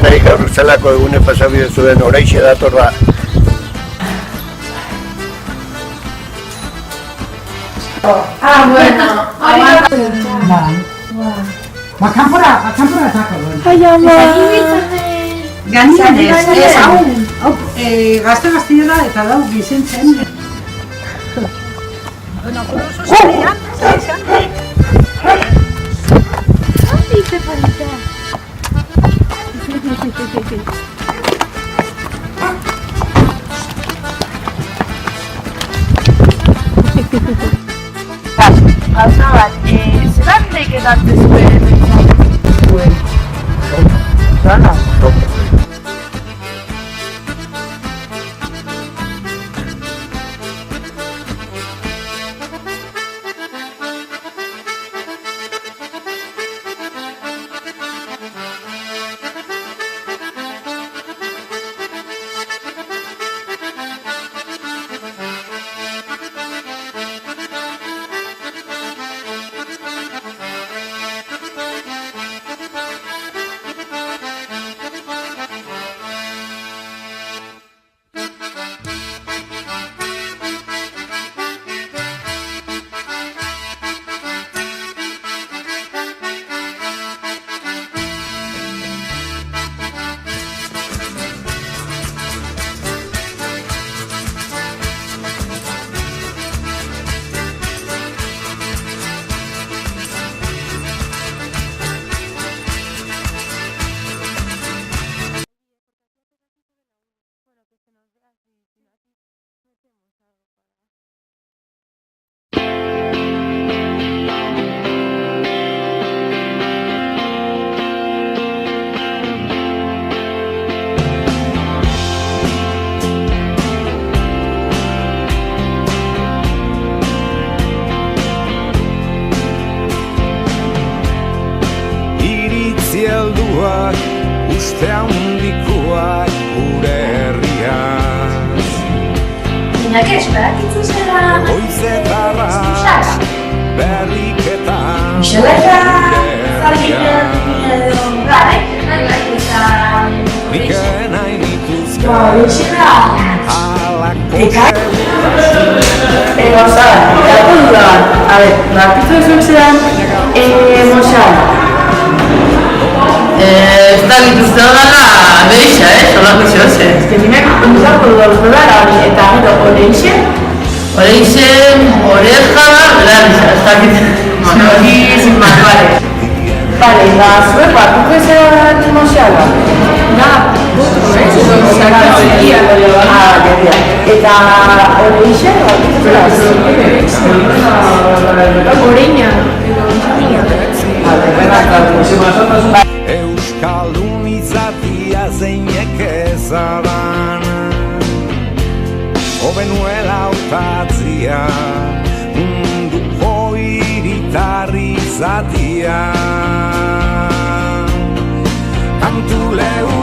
Eta gaur zelako egune pasabide zuen oraixe datorra. Bueno, kanpora etako. Ai, ama. Gainean ez, hau gazte da eta dau gizentzen. Dice Parita. Gauza bat, zelan deketatze zuen? Zana? Uste handikoak gure herriaz Inak esperakitzu zera Goizetarra berriketan Miseleta zalgiten edo Bai, eta Niken hainituzke Alako Gauza bat, datu dudan, nartizu ezuk zedan, mozal. Ez da gituzte dudala, behixa, solako zehose. Ez que nimek, onduzako dudaluz dudala, eta gero, oreixe? Oreixe, oreja, belarriza, ez da gituzte. Hori, zinbat, bale. Bale, da, zuek bat, duko ezedan mozala? Da, botu, edo mozala zikia. Eta oreixe, oreina. Euskaldun izatia zeinek ezadan Hobenuela hautatzia Munduko hiritarri izatia Kantu lehun